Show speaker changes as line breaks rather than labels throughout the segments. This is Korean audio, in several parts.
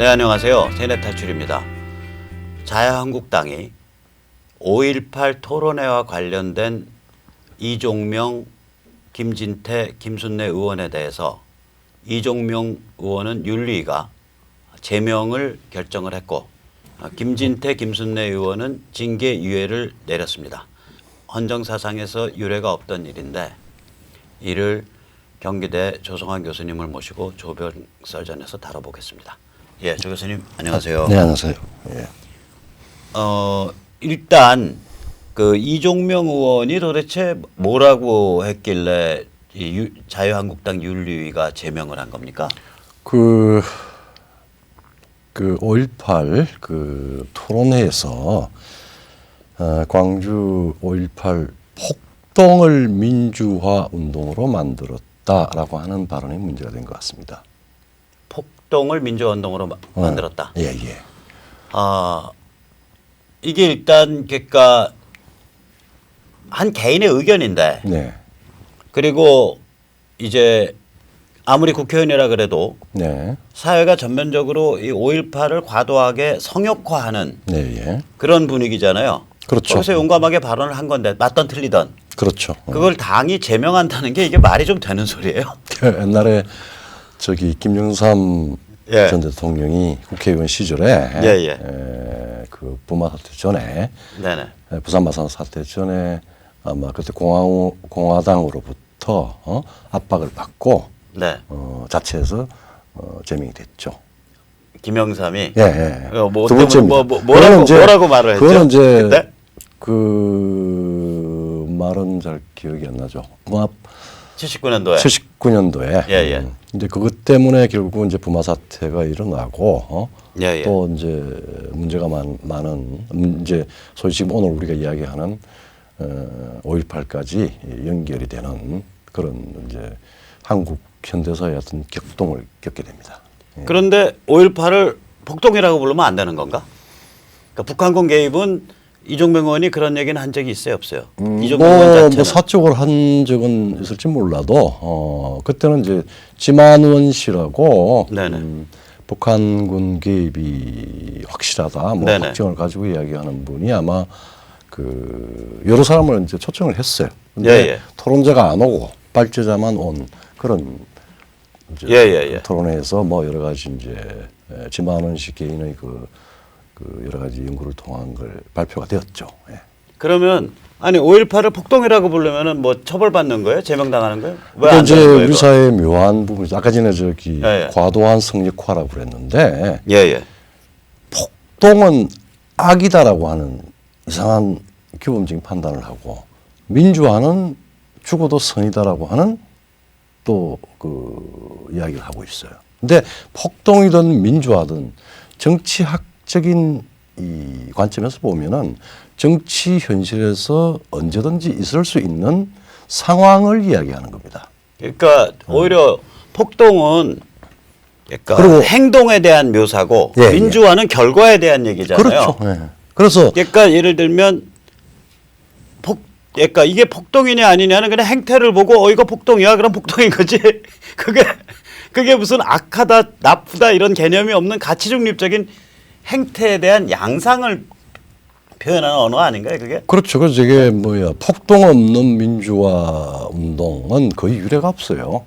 네, 안녕하세요. 세뇌탈출입니다. 자유한국당이 5.18 토론회와 관련된 이종명, 김진태, 김순례 의원에 대해서 이종명 의원은 윤리위가 제명을 결정을 했고 김진태, 김순례 의원은 징계유예를 내렸습니다. 헌정사상에서 유례가 없던 일인데 이를 경기대 조성환 교수님을 모시고 조병설전에서 다뤄보겠습니다. 예, 조 교수님 안녕하세요.
네, 안녕하세요. 예.
일단 그 이종명 의원이 도대체 뭐라고 했길래 이 자유한국당 윤리위가 제명을 한 겁니까?
그 5.18 그 토론회에서 광주 5.18 폭동을 민주화 운동으로 만들었다라고 하는 발언이 문제가 된 것 같습니다.
폭동을 민주화 운동으로 만들었다.
예, 예.
이게 일단 그러니까 한 개인의 의견인데.
네.
그리고 이제 아무리 국회의원이라 그래도
네.
사회가 전면적으로 이 5.18을 과도하게 성역화하는
네, 예.
그런 분위기잖아요.
그렇죠.
거기서 용감하게 발언을 한 건데 맞던 틀리던.
그렇죠.
그걸 당이 제명한다는 게 이게 말이 좀 되는 소리예요?
옛날에 김영삼
예.
전 대통령이 국회의원 시절에 그 부마 사태 전에
네네.
부산 마산 사태 전에 아마 그때 공화당으로부터 압박을 받고
네.
자체에서 제명이 됐죠.
김영삼이.
예, 예.
두 번째입니다. 뭐라고 말을 했죠?
그거는 이제
그때?
그 말은 잘 기억이 안 나죠.
79년도에.
79년도에.
예, 예.
이제 그것 때문에 결국 이제 부마 사태가 일어나고
예, 예.
또 이제 문제가 많은 이제 소위 지금 오늘 우리가 이야기하는 5.18까지 연결이 되는 그런 이제 한국 현대사의 어떤 격동을 겪게 됩니다. 예.
그런데 5.18을 폭동이라고 부르면 안 되는 건가? 그러니까 북한군 개입은 이종명 의원이 그런 얘기는 한 적이 있어요, 없어요? 이종명 의원 자체는.
뭐 사적으로 한 적은 있을지 몰라도 그때는 이제 지만원 씨라고 북한군 개입이 확실하다, 뭐
네네.
확정을 가지고 이야기하는 분이 아마 그 여러 사람을 이제 초청을 했어요. 근데
예.
토론자가 안 오고 발제자만 온 그런 이제 토론회에서 뭐 여러 가지 이제 지만원 씨 개인의 그 여러 가지 연구를 통한 걸 발표가 되었죠. 예.
그러면 아니 5.18을 폭동이라고 부르면은 뭐 처벌받는 거예요? 제명당하는 거예요? 왜
그러니까
안
이제
되는 거예요?
우리 사회의 묘한 부분이죠. 아까 전에 과도한 성역화라고 그랬는데 폭동은 악이다라고 하는 이상한 규범적인 판단을 하고 민주화는 죽어도 선이다라고 하는 또 그 이야기를 하고 있어요. 근데 폭동이든 민주화든 정치학적인 이 관점에서 보면은 정치 현실에서 언제든지 있을 수 있는 상황을 이야기하는 겁니다.
그러니까 오히려 폭동은 그러니까 행동에 대한 묘사고 민주화는 결과에 대한 얘기잖아요.
그렇죠. 예. 그래서
그러니까 예를 들면 그러니까 이게 폭동이냐 아니냐는 그냥 행태를 보고 이거 폭동이야 그럼 폭동인 거지. 그게 무슨 악하다 나쁘다 이런 개념이 없는 가치 중립적인 행태에 대한 양상을 표현하는 언어 아닌가요, 그게?
그렇죠. 그래서 이게 폭동 없는 민주화 운동은 거의 유례가 없어요.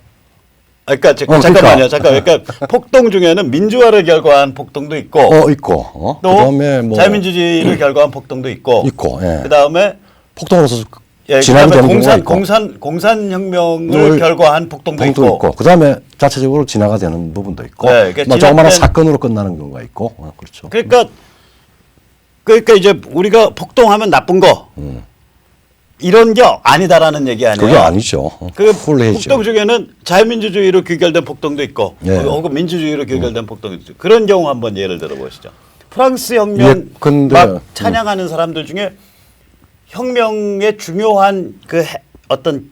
그러니까 잠깐만요. 그러니까 폭동 중에는 민주화를 결과한 폭동도 있고,
있고,
또
그다음에
자유민주주의를 결과한 폭동도 있고,
예.
그다음에
폭동으로서 진화되는 경우가 있고,
공산혁명을 결과한 폭동도 있고,
그다음에 자체적으로 진화가 되는 부분도 있고,
그러니까
조그마한 사건으로 끝나는 경우가 있고, 그렇죠.
그러니까 이제 우리가 폭동하면 나쁜 거 이런 게 아니다라는 얘기 아니에요.
그게 아니죠.
폭동 중에는 자유민주주의로 귀결된 폭동도 있고, 혹은 민주주의로 귀결된 폭동도 있고, 그런 경우 한번 예를 들어보시죠. 프랑스 혁명 막 찬양하는 사람들 중에 혁명의 중요한 어떤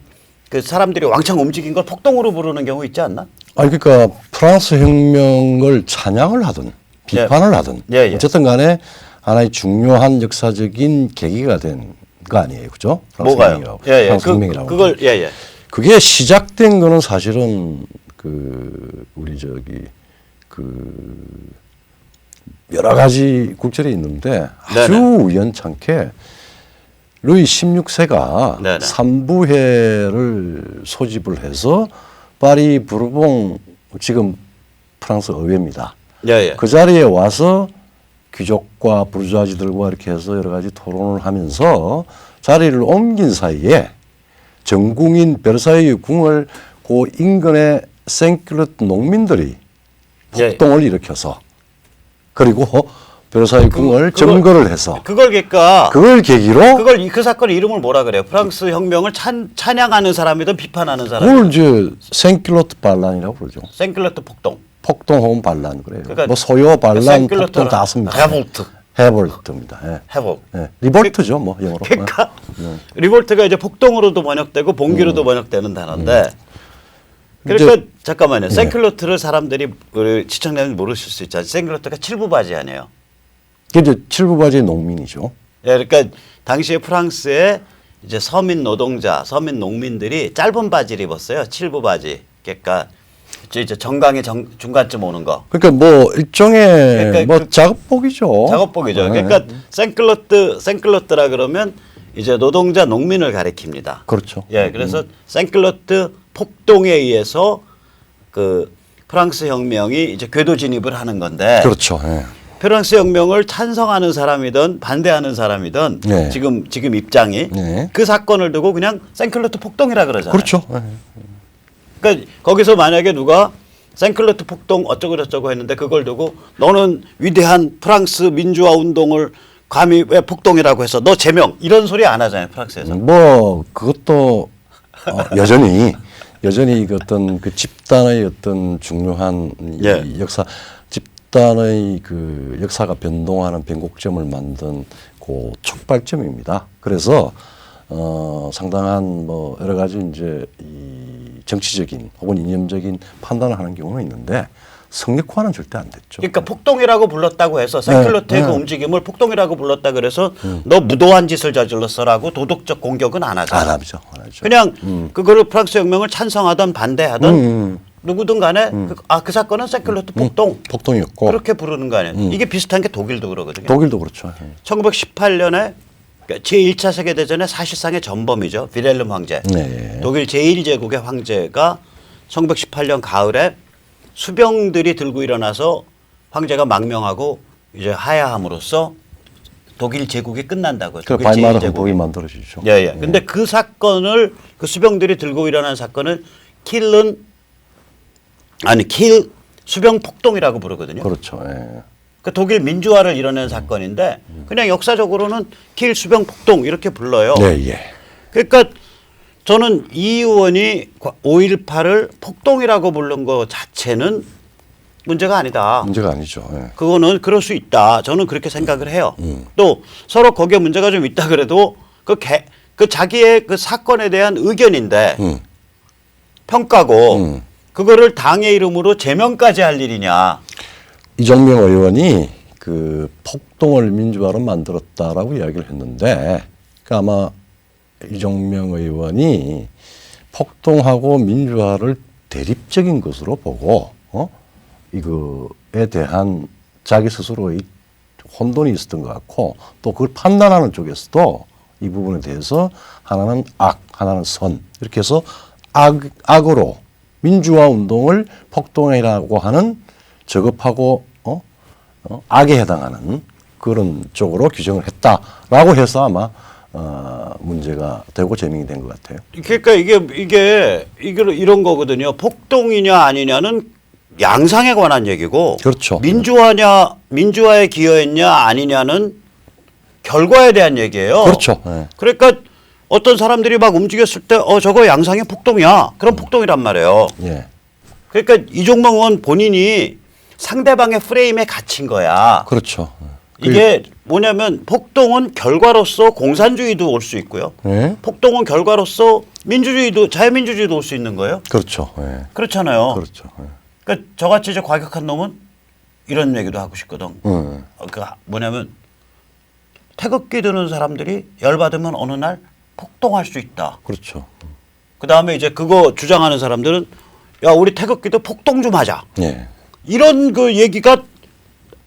그 사람들이 왕창 움직인 걸 폭동으로 부르는 경우 있지 않나?
아니 그러니까 프랑스 혁명을 찬양을 하든 비판을 하든 어쨌든 간에 하나의 중요한 역사적인 계기가 된 거 아니에요, 그죠?
뭐가요?
프랑스 혁명이라고. 그게 시작된 거는 사실은 그 우리 여러 가지 굴절이 있는데 아주
네네.
우연찮게 루이 16세가
네네.
3부회를 소집을 해서 파리 부르봉 지금 프랑스 의회입니다.
예.
그 자리에 와서 귀족과 부르주아지들과 이렇게 해서 여러 가지 토론을 하면서 자리를 옮긴 사이에 전궁인 베르사유 궁을 그 인근의 생클러트 농민들이 폭동을 일으켜서 그리고 베르사유 궁을 점거를 해서
그걸 그러니까
그걸 계기로
그 사건의 이름을 뭐라 그래요? 프랑스 혁명을 찬양하는 사람이든 비판하는 사람.
그걸 이제 생클러트 반란이라고 그러죠.
생클러트 폭동.
폭동 혹은 반란 그래요.
그러니까
뭐 소요 반란
생클러트
폭동 다 씁니다.
레볼트.
해볼트입니다. 예.
해볼.
예. 리볼트죠, 뭐 영어로.
그러니까 리볼트가 이제 폭동으로도 번역되고 봉기로도 번역되는 단어인데. 그러니까
이제-
잠깐만요. 생클러트를 사람들이 우리 시청자님 모르실 수 있잖아요. 생클러트가 칠부바지 아니에요.
그게 이제 칠부바지의 농민이죠.
예, 그러니까 당시에 프랑스에 이제 서민 노동자, 서민 농민들이 짧은 바지를 입었어요. 칠부바지. 그러니까 이제 정강의 중간쯤 오는 거.
그러니까 뭐 일종의
그러니까
뭐 작업복이죠.
작업복이죠.
네.
그러니까 생클러트라 그러면 이제 노동자 농민을 가리킵니다.
그렇죠.
예, 그래서 생클러트 폭동에 의해서 그 프랑스 혁명이 이제 궤도 진입을 하는 건데.
그렇죠. 예.
프랑스 혁명을 찬성하는 사람이든 반대하는 사람이든
네.
지금 입장이
네.
그 사건을 두고 그냥 생클러트 폭동이라 그러잖아요.
그렇죠. 예.
그러니까 거기서 만약에 누가 생클러트 폭동 어쩌고 저쩌고 했는데 그걸 두고 너는 위대한 프랑스 민주화 운동을 감히 왜 폭동이라고 해서 너 제명 이런 소리 안 하잖아요. 프랑스에서.
뭐 그것도 여전히 그 어떤 그 집단의 어떤 중요한 이
예.
역사 집단의 그 역사가 변동하는 변곡점을 만든 그 촉발점입니다. 그래서 상당한 뭐 여러 가지 이제 이 정치적인 혹은 이념적인 판단을 하는 경우는 있는데 성역화는 절대 안 됐죠.
그러니까 폭동이라고 불렀다고 해서 생클러트의
네.
그 움직임을 폭동이라고 불렀다 그래서 너 무도한 짓을 저질렀어라고 도덕적 공격은 안 하잖아요.
안 하죠.
그냥 그거를 프랑스 혁명을 찬성하든 반대하든 누구든 간에 그 사건은 생클러트 폭동.
폭동이었고
그렇게 부르는 거 아니에요. 이게 비슷한 게 독일도 그러거든요.
독일도 그렇죠. 예.
1918년에 제1차 세계대전의 사실상의 전범이죠. 비렐름 황제.
네.
독일 제1제국의 황제가 1918년 가을에 수병들이 들고 일어나서 황제가 망명하고 이제 하야함으로써 독일 제국이 끝난다고요.
그
독일
바이마르
제1제국이.
헌법이 만들어지죠.
예, 예. 근데 그 사건을 그 수병들이 들고 일어난 사건을 킬 수병 폭동이라고 부르거든요.
그렇죠. 예.
그 독일 민주화를 이뤄낸 사건인데 그냥 역사적으로는 킬 수병 폭동 이렇게 불러요.
네, 예.
그러니까 저는 이 의원이 5.18을 폭동이라고 부른 것 자체는 문제가 아니다.
문제가 아니죠. 예.
그거는 그럴 수 있다. 저는 그렇게 생각을 해요. 또 서로 거기에 문제가 좀 있다 그래도 그 자기의 그 사건에 대한 의견인데 평가고 그거를 당의 이름으로 제명까지 할 일이냐.
이정명 의원이 그 폭동을 민주화로 만들었다라고 이야기를 했는데 그 아마 이정명 의원이 폭동하고 민주화를 대립적인 것으로 보고 이거에 대한 자기 스스로의 혼돈이 있었던 것 같고 또 그걸 판단하는 쪽에서도 이 부분에 대해서 하나는 악, 하나는 선 이렇게 해서 악으로 민주화 운동을 폭동이라고 하는 저급하고 악에 해당하는 그런 쪽으로 규정을 했다라고 해서 아마 문제가 되고 재명이 된 것 같아요.
그러니까 이게 이런 거거든요. 폭동이냐 아니냐는 양상에 관한 얘기고,
그렇죠.
민주화에 기여했냐 아니냐는 결과에 대한 얘기예요.
그렇죠. 네.
그러니까 어떤 사람들이 막 움직였을 때 저거 양상의 폭동이야. 그럼 폭동이란 말이에요.
예.
그러니까 이종명 의원 본인이 상대방의 프레임에 갇힌 거야.
그렇죠.
이게 뭐냐면 폭동은 결과로서 공산주의도 올 수 있고요.
네.
폭동은 결과로서 자유민주주의도 올 수 있는 거예요.
그렇죠. 예.
그렇잖아요.
그렇죠. 예.
그러니까 저같이 이제 과격한 놈은 이런 얘기도 하고 싶거든. 뭐냐면 태극기 드는 사람들이 열받으면 어느 날 폭동할 수 있다.
그렇죠.
그 다음에 이제 그거 주장하는 사람들은 야 우리 태극기도 폭동 좀 하자.
예.
이런 그 얘기가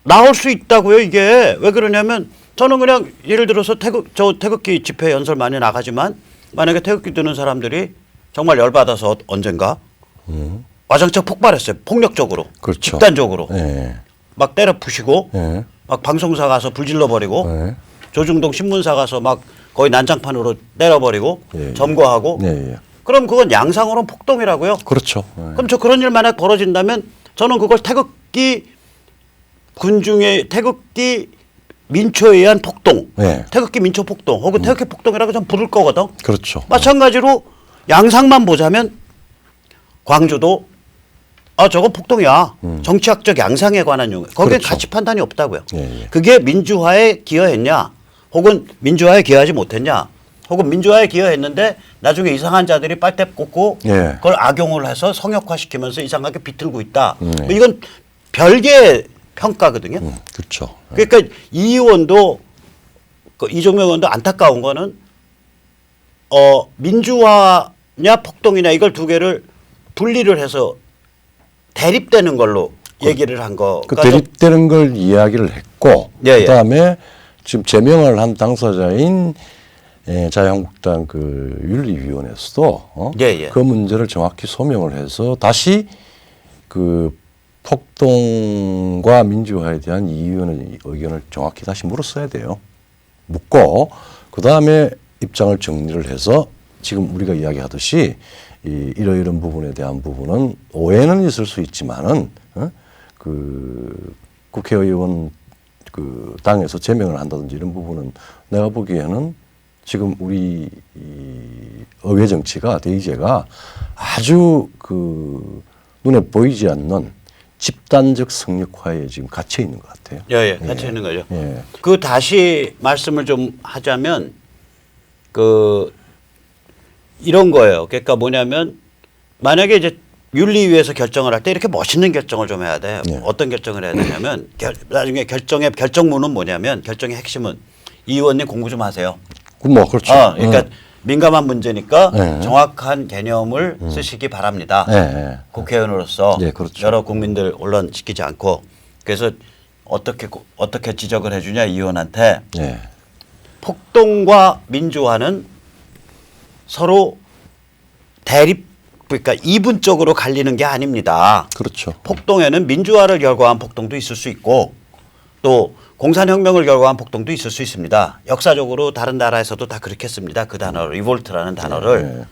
나올 수 있다고요. 이게 왜 그러냐면 저는 그냥 예를 들어서 태극기 집회 연설 많이 나가지만 만약에 태극기 드는 사람들이 정말 열받아서 언젠가 와장창 폭발했어요. 폭력적으로.
그렇죠.
극단적으로.
예.
막 때려 부시고
예.
막 방송사 가서 불질러 버리고
예.
조중동 신문사 가서 막 거의 난장판으로 때려버리고
예.
점거하고
예.
그럼 그건 양상으로는 폭동이라고요.
그렇죠. 예.
그럼 저 그런 일 만약 벌어진다면 저는 그걸 태극기 군중의 태극기 민초에 의한 폭동,
네.
태극기 민초 폭동 혹은 태극기 폭동이라고 좀 부를 거거든.
그렇죠.
마찬가지로 양상만 보자면 광주도 저건 폭동이야. 정치학적 양상에 관한 용어. 거기에
그렇죠.
가치 판단이 없다고요.
예.
그게 민주화에 기여했냐 혹은 민주화에 기여하지 못했냐 혹은 민주화에 기여했는데 나중에 이상한 자들이 빨대 꽂고
예.
그걸 악용을 해서 성역화시키면서 이상하게 비틀고 있다. 뭐 이건 별개의 평가거든요.
그렇죠.
그러니까 이 의원도 이종명 의원도 안타까운 거는 민주화냐 폭동이냐 이걸 두 개를 분리를 해서 대립되는 걸로 얘기를 한 거.
그 대립되는 걸 이야기를 했고
예,
그다음에 지금 제명을 한 당사자인 자유한국당 그 윤리위원회에서도 그 문제를 정확히 소명을 해서 다시 그 폭동과 민주화에 대한 이 의원의 의견을 정확히 다시 물었어야 돼요. 묻고 그다음에 입장을 정리를 해서 지금 우리가 이야기하듯이 이러이런 부분에 대한 부분은 오해는 있을 수 있지만은 그 국회의원 그 당에서 제명을 한다든지 이런 부분은 내가 보기에는 지금 우리 의회 정치가 대의제가 아주 그 눈에 보이지 않는 집단적 성역화에 지금 갇혀 있는 것 같아요.
예, 갇혀 있는 거죠.
예.
그 다시 말씀을 좀 하자면 그 이런 거예요. 그러니까 뭐냐면 만약에 이제 윤리위에서 결정을 할 때 이렇게 멋있는 결정을 좀 해야 돼.
예.
어떤 결정을 해야 되냐면 나중에 결정문은 뭐냐면 결정의 핵심은 이 의원님 공부 좀 하세요.
뭐 그렇죠.
그러니까 민감한 문제니까
네.
정확한 개념을 쓰시기 바랍니다.
네.
국회의원으로서
그렇죠.
여러 국민들 혼란시키지 않고 그래서 어떻게 지적을 해주냐 이 의원한테
네.
폭동과 민주화는 서로 그러니까 이분적으로 갈리는 게 아닙니다.
그렇죠.
폭동에는 민주화를 결과한 폭동도 있을 수 있고 또 공산혁명을 결과한 폭동도 있을 수 있습니다. 역사적으로 다른 나라에서도 다 그렇게 씁니다. 그 단어를 리볼트라는 단어를.
네.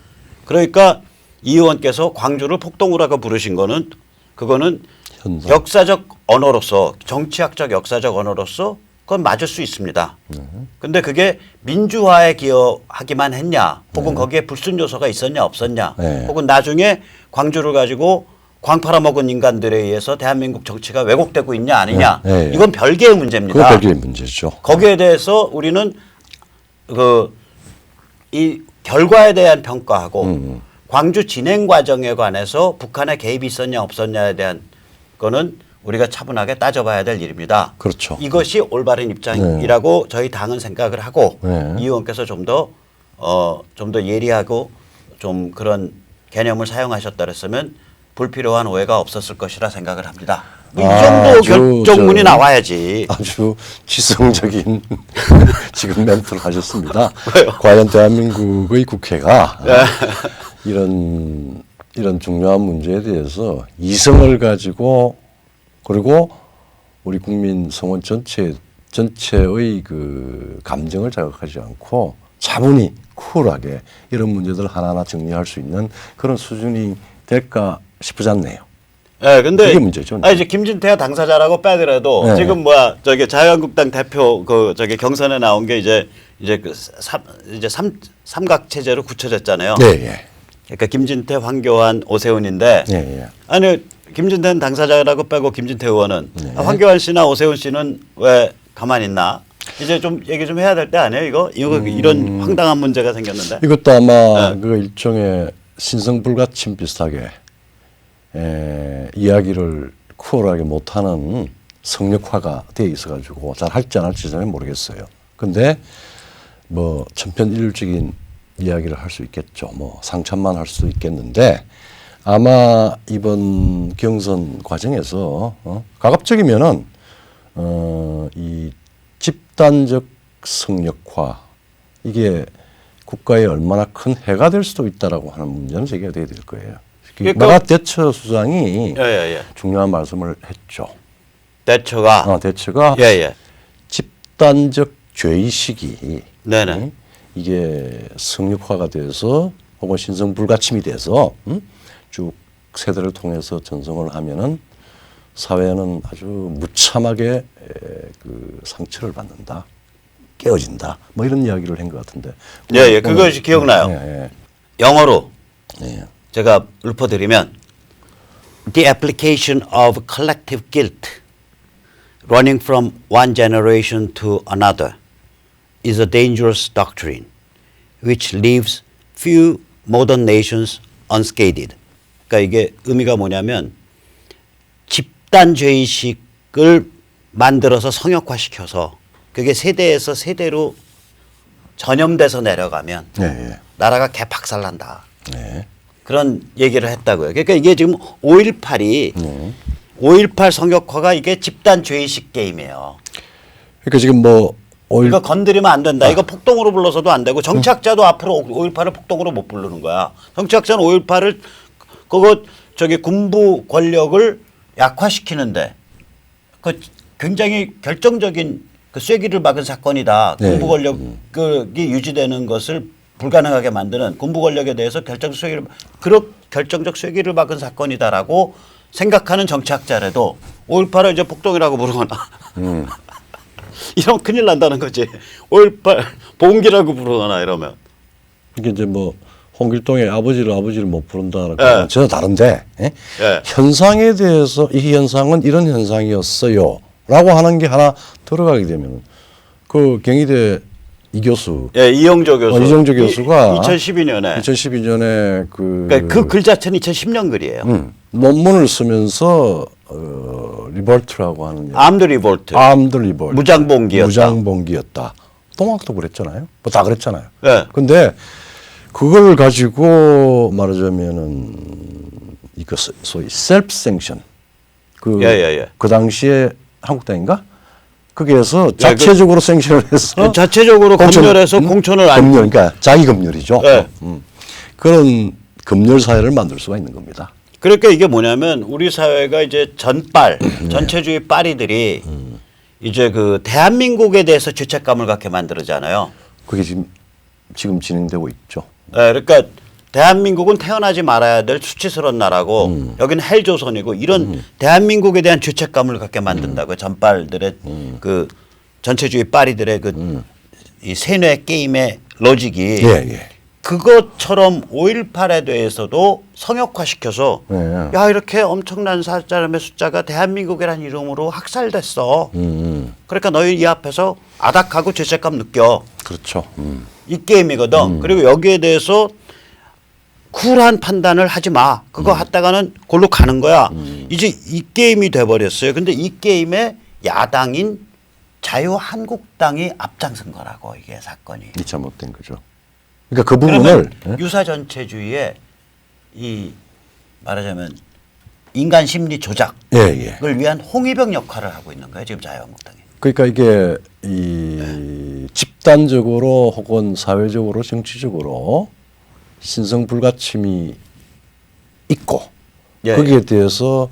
그러니까 이 의원께서 광주를 폭동으로라고 부르신 거는 그거는
현상.
역사적 언어로서 정치학적 역사적 언어로서 그건 맞을 수 있습니다. 근데 그게 민주화에 기여하기만 했냐 혹은 거기에 불순 요소가 있었냐 없었냐 혹은 나중에 광주를 가지고 광 팔아먹은 인간들에 의해서 대한민국 정치가 왜곡되고 있냐 아니냐 이건 별개의 문제입니다.
그건 별개의 문제죠.
거기에 대해서 우리는 이 결과에 대한 평가하고 광주 진행 과정에 관해서 북한의 개입이 있었냐 없었냐에 대한 거는 우리가 차분하게 따져봐야 될 일입니다.
그렇죠.
이것이 올바른 입장이라고 저희 당은 생각을 하고 이 의원께서 좀 더 예리하고 좀 그런 개념을 사용하셨다 그랬으면 불필요한 오해가 없었을 것이라 생각을 합니다. 뭐 이 정도 결정문이 나와야지.
아주 지성적인 지금 멘트를 하셨습니다. 과연 대한민국의 국회가 이런 중요한 문제에 대해서 이성을 가지고 그리고 우리 국민 성원 전체의 그 감정을 자극하지 않고 차분히 쿨하게 이런 문제들을 하나하나 정리할 수 있는 그런 수준이 될까 싶지 않네요.
네, 근데
그게 문제죠.
이제 김진태가 당사자라고 빼더라도 지금 자유한국당 대표 경선에 나온 게 이제 삼각 체제로 굳혀졌잖아요.
네.
그러니까 김진태, 황교안, 오세훈인데 아니 김진태는 당사자라고 빼고 김진태 의원은 황교안 씨나 오세훈 씨는 왜 가만히 있나? 이제 좀 얘기 좀 해야 될 때 아니에요, 이거? 이런 황당한 문제가 생겼는데.
이것도 아마 그 일종의 신성불가침 비슷하게 이야기를 쿨하게 못하는 성역화가 돼 있어가지고 잘 할지 안 할지 저는 모르겠어요. 근데 뭐 천편일률적인 이야기를 할 수 있겠죠. 뭐 상참만 할 수도 있겠는데 아마 이번 경선 과정에서 가급적이면은 이 집단적 성역화 이게 국가에 얼마나 큰 해가 될 수도 있다라고 하는 문제는 제기가 돼야 될 거예요.
그러니까
마가떼처 수장이
예.
중요한 말씀을 했죠.
대처가 예.
집단적 죄의식이
네네.
이게 성역화가 돼서 혹은 신성 불가침이 돼서 쭉 세대를 통해서 전성을 하면은 사회는 아주 무참하게 그 상처를 받는다, 깨어진다, 뭐 이런 이야기를 한 것 같은데.
예, 그것이 기억나요.
예.
영어로
예.
제가 읊어드리면 The application of collective guilt running from one generation to another is a dangerous doctrine which leaves few modern nations unscathed. 그러니까 이게 의미가 뭐냐면 집단죄의식을 만들어서 성역화시켜서 그게 세대에서 세대로 전염돼서 내려가면
예.
나라가 개박살난다.
예.
그런 얘기를 했다고요. 그러니까 이게 지금 5.18이 5.18 성역화가 이게 집단죄의식 게임이에요.
그러니까 지금 뭐
이거 건드리면 안 된다. 이거 폭동으로 불러서도 안 되고 정치학자도 앞으로 5.18을 폭동으로 못 부르는 거야. 정치학자는 5.18을 그거 저기 군부 권력을 약화시키는데 그 굉장히 결정적인 그 쐐기를 박은 사건이다.
네.
군부 권력이 유지되는 것을 불가능하게 만드는 군부 권력에 대해서 결정적 쐐기를 박은 사건이다라고 생각하는 정치학자라도 5.18을 이제 폭동이라고 부르거나 이러면 큰일 난다는 거지. 5.18 봉기라고 부르거나 이러면.
이게 이제 뭐 홍길동의 아버지를 못 부른다는 건 전혀 다른데 현상에 대해서 이 현상은 이런 현상이었어요 라고 하는 게 하나 들어가게 되면 그 경희대 이 교수
이영조 교수가
2012년에
그러니까 그 글 자체는 2010년 글이에요.
논문을 쓰면서 리볼트라고 하는
아임드 리볼트
무장봉기였다. 동학도 그랬잖아요. 뭐 다 그랬잖아요. 근데 그걸 가지고 말하자면은 이거 소위 셀프 생션 그 당시에 한국당인가? 거기에서 자체적으로 생션을 해서
자체적으로 검열해서 공천을
그러니까 자기 검열이죠. 그런 검열 사회를 만들 수가 있는 겁니다.
그러니까 이게 뭐냐면 우리 사회가 이제 전체주의 빨이들이 이제 그 대한민국에 대해서 죄책감을 갖게 만들잖아요.
그게 지금 진행되고 있죠.
그러니까 대한민국은 태어나지 말아야 될 수치스러운 나라고 여기는 헬조선이고 이런 대한민국에 대한 죄책감을 갖게 만든다고요. 전빨들의 그 전체주의 빨이들의 그 이 세뇌 게임의 로직이 그것처럼 5.18에 대해서도 성역화시켜서 야 이렇게 엄청난 사람의 숫자가 대한민국이라는 이름으로 학살됐어. 그러니까 너희 이 앞에서 아닥하고 죄책감 느껴.
그렇죠.
이 게임이거든. 그리고 여기에 대해서 쿨한 판단을 하지 마. 그거 하다가는 골로 가는 거야. 이제 이 게임이 돼버렸어요. 근데 이 게임에 야당인 자유한국당이 앞장선 거라고 이게 사건이.
이 잘못된 거죠. 그러니까 그 부분을
유사전체주의의 이 말하자면 인간 심리 조작을 위한 홍위병 역할을 하고 있는 거예요. 지금 자유한국당이.
그러니까 이게 이 집단적으로 혹은 사회적으로 정치적으로 신성 불가침이 있고 거기에 대해서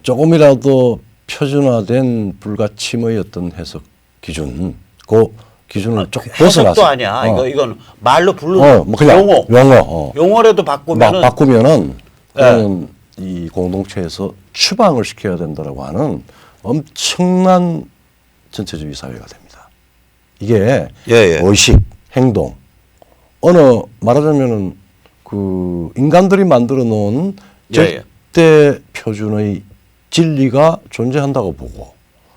조금이라도 표준화된 불가침의 어떤 해석 기준, 그 기준을 조금 벗어나서
해석도 아니야. 이건 말로 부르는
뭐 그냥
용어라도 바꾸면은
그러면 이 공동체에서 추방을 시켜야 된다라고 하는 엄청난 전체주의 사회가 됩니다. 이게 의식, 행동, 말하자면은 그 인간들이 만들어 놓은 절대 표준의 진리가 존재한다고 보고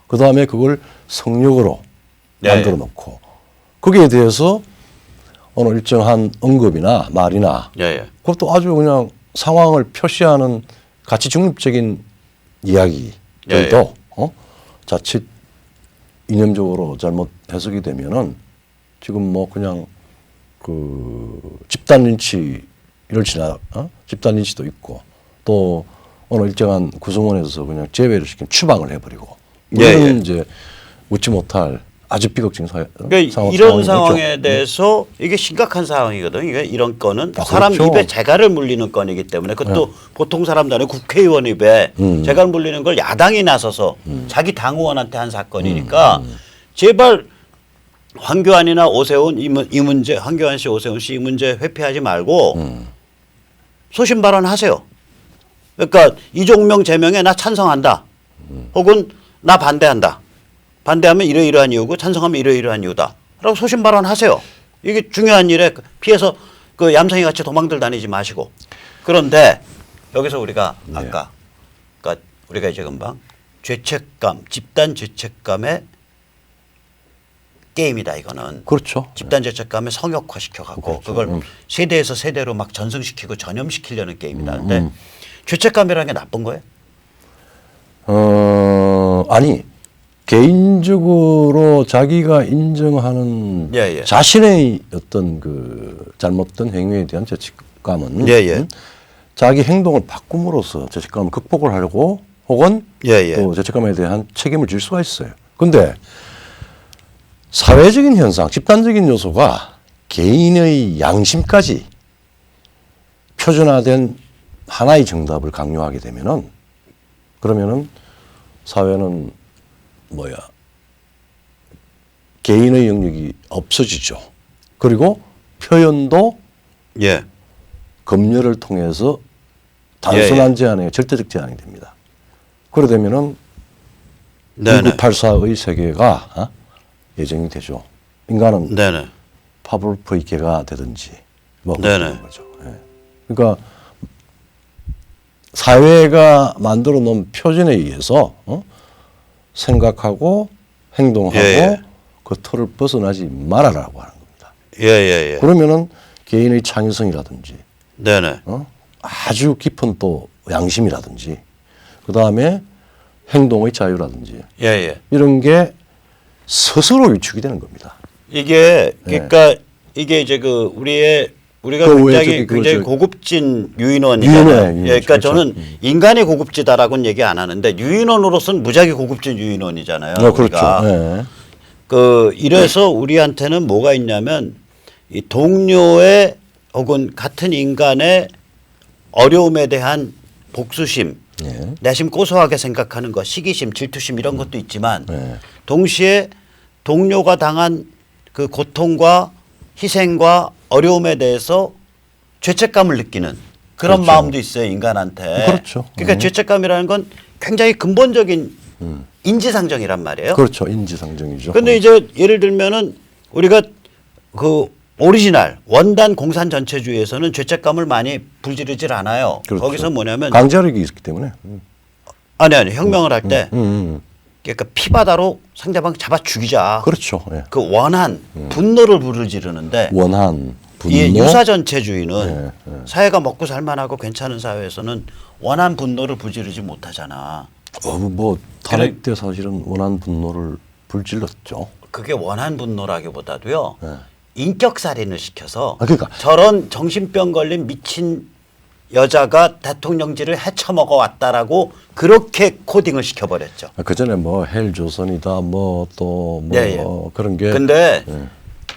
그 다음에 그걸 성역으로 만들어 놓고 거기에 대해서 어느 일정한 언급이나 말이나 그것도 아주 그냥 상황을 표시하는 가치 중립적인 이야기들도 자칫 이념적으로 잘못 해석이 되면은 지금 뭐 그냥 그 집단 린치를 집단 린치도 있고 또 어느 일정한 구성원에서 그냥 제외를 시킨 추방을 해버리고 우리는 이제 웃지 못할 아주 비극적인
그러니까 이런 상황에 대해서 이게 심각한 상황이거든요. 이게 이런 건은 사람
그렇죠.
입에 재갈을 물리는 건이기 때문에 그것도 보통 사람도 아니고 국회의원 입에 재갈 물리는 걸 야당이 나서서 자기 당 의원한테 한 사건이니까 제발 황교안이나 오세훈 이 문제 황교안 씨, 오세훈 씨 이 문제 회피하지 말고 소신 발언하세요. 그러니까 이종명 제명에 나 찬성한다. 혹은 나 반대한다. 반대하면 이러이러한 이유고 찬성하면 이러이러한 이유다. 라고 소신 발언하세요. 이게 중요한 일에 피해서 그 얌생이 같이 도망들 다니지 마시고. 그런데 여기서 우리가 아까 그러니까 우리가 이제 금방 죄책감, 집단 죄책감의 게임이다 이거는.
그렇죠.
집단 죄책감을 성역화 시켜갖고
그렇죠.
그걸 세대에서 세대로 막 전승시키고 전염시키려는 게임이다. 근데 죄책감이라는 게 나쁜 거예요?
아니 개인적으로 자기가 인정하는 자신의 어떤 그 잘못된 행위에 대한 죄책감은 자기 행동을 바꿈으로써 죄책감을 극복을 하려고 혹은 또 죄책감에 대한 책임을 질 수가 있어요. 그런데 사회적인 현상, 집단적인 요소가 개인의 양심까지 표준화된 하나의 정답을 강요하게 되면은 그러면은 사회는 개인의 영역이 없어지죠. 그리고 표현도 검열을 통해서 단순한 제한에 절대적 제한이 됩니다. 그러 되면은 1984의 세계가 예정이 되죠. 인간은 파브로프의 개가 되든지 뭐 그런 거죠. 그러니까 사회가 만들어 놓은 표준에 의해서 생각하고 행동하고 그 틀을 벗어나지 말아라고 하는 겁니다. 그러면은 개인의 창의성이라든지 아주 깊은 또 양심이라든지 그 다음에 행동의 자유라든지 이런 게 스스로 위축이 되는 겁니다.
이게 그러니까 이게 이제 그 우리가 굉장히 고급진 유인원이잖아요. 그러니까 그렇죠. 저는 인간이 고급지다라고는 얘기 안 하는데 유인원으로서는 무지하게 고급진 유인원이잖아요.
그렇죠.
이래서 우리한테는 뭐가 있냐면 이 동료의 혹은 같은 인간의 어려움에 대한 복수심, 내심 고소하게 생각하는 것, 시기심, 질투심 이런 것도 있지만 동시에 동료가 당한 그 고통과 희생과 어려움에 대해서 죄책감을 느끼는 그런 마음도 있어요, 인간한테.
그렇죠.
그러니까 죄책감이라는 건 굉장히 근본적인 인지상정이란 말이에요.
그렇죠. 인지상정이죠.
그런데 이제 예를 들면은 우리가 그 오리지널 원단 공산 전체주의에서는 죄책감을 많이 불지르질 않아요.
그렇죠.
거기서 뭐냐면
강제력이 있기 때문에.
아니 혁명을 할 때 그러니까 피바다로 상대방 잡아 죽이자.
그렇죠.
그 원한 분노를 부르지르는데
원한 분노.
이 유사전체주의는 사회가 먹고 살만하고 괜찮은 사회에서는 원한 분노를 부지르지 못하잖아.
뭐 탄핵 때 사실은 원한 분노를 불질렀죠.
그게 원한 분노라기보다도요. 인격살인을 시켜서
그러니까.
저런 정신병 걸린 미친 여자가 대통령직을 헤쳐먹어 왔다라고 그렇게 코딩을 시켜버렸죠.
그 전에 뭐 헬조선이다 뭐 또 뭐 그런 게.
근데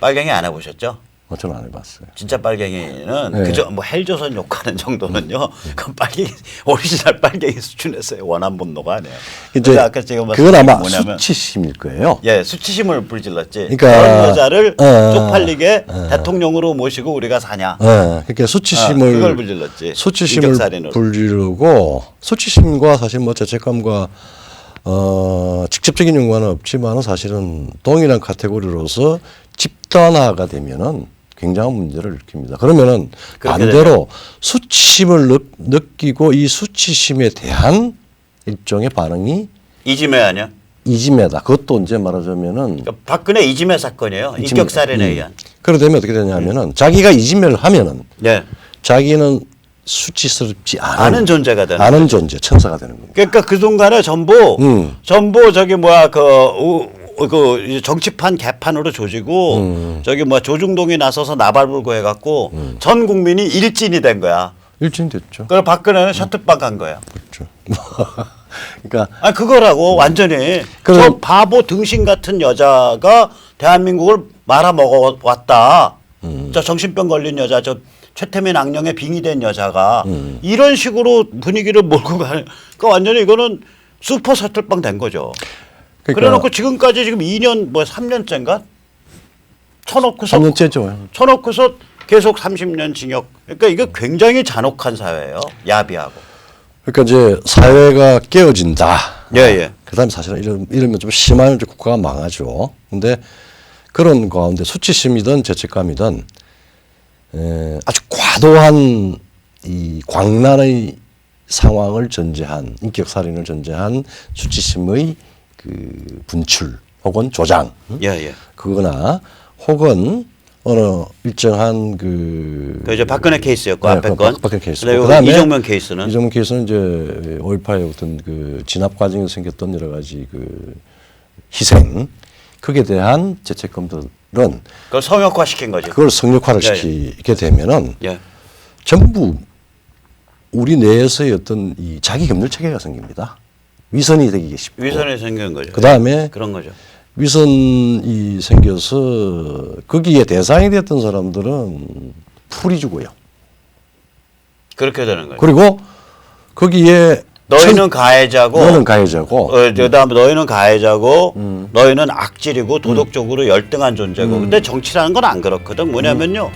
빨갱이 안 해보셨죠?
저는 안 해봤어요.
진짜 빨갱이는 그저 뭐 헬조선 욕하는 정도는요. 그건 빨갱이 오리지널 빨갱이 수준에서의 원한 분노가 아니에요.
이제
아까 제가
그건 아마 수치심일 거예요.
수치심을 불질렀지.
그러니까
그런 여자를 쪽팔리게 대통령으로 모시고 우리가 사냐.
그러니까 수치심을
그걸 불질렀지.
수치심을 불지르고 수치심과 사실 뭐 죄책감과 직접적인 연관은 없지만은 사실은 동일한 카테고리로서 집단화가 되면은 굉장한 문제를 일으킵니다. 그러면은 반대로 수치심을 느끼고 이 수치심에 대한 일종의 반응이
이지매 아니야?
이지매다. 그것도 언제 말하자면은
그러니까 박근혜 이지매 사건이에요. 인격살인에 의한.
그러게 되면 어떻게 되냐면은 자기가 이지매를 하면은 자기는 수치스럽지
않은 존재가 되는
않은 거죠. 존재, 천사가 되는 겁니다.
그러니까 그 순간에 전부 저기 뭐야 그 정치판 개판으로 조지고 저기 뭐 조중동이 나서서 나발불고 해갖고 전 국민이 일진이 된 거야.
일진이 됐죠.
그래서 박근혜는 셔틀박 간 거야.
그렇죠. 그러니까
그거라고 완전히 저 바보 등신 같은 여자가 대한민국을 말아먹어 왔다. 저 정신병 걸린 여자, 저 최태민 악령에 빙의된 여자가 이런 식으로 분위기를 몰고 가는, 그러니까 완전히 이거는 슈퍼 셔틀빵 된 거죠. 그래놓고 지금까지 지금 2년 뭐 3년째인가 쳐놓고서
3년째죠.
쳐놓고서 계속 30년 징역. 그러니까 이거 굉장히 잔혹한 사회예요. 야비하고.
그러니까 이제 사회가 깨어진다.
예.
그다음에 사실은 이러면 좀 심하면 이제 국가가 망하죠. 근데 그런 가운데 수치심이든 죄책감이든 아주 과도한 이 광란의 상황을 전제한 인격살인을 전제한 수치심의 그 분출 혹은 조장, 그거나 혹은 어느 일정한 그
이제 박근혜 케이스였고 앞에 건
박근혜 케이스.
그다음에 이정명 케이스는
이제 5.18의 어떤 그 진압 과정에서 생겼던 여러 가지 그 희생, 거기에 대한 죄책감들은
그걸 성역화시킨 거죠.
그걸 성역화를 시키게 되면은 전부 우리 내에서의 어떤 이 자기 검열 체계가 생깁니다. 위선이 되기 쉽고.
위선이 생긴 거죠.
그 다음에
그런 거죠.
위선이 생겨서 거기에 대상이 됐던 사람들은 풀이 주고요.
그렇게 되는 거죠.
그리고 거기에
너희는 가해자고,
너는 가해자고,
그다음에 너희는 가해자고, 너희는 악질이고 도덕적으로 열등한 존재고. 근데 정치라는 건 안 그렇거든. 뭐냐면요,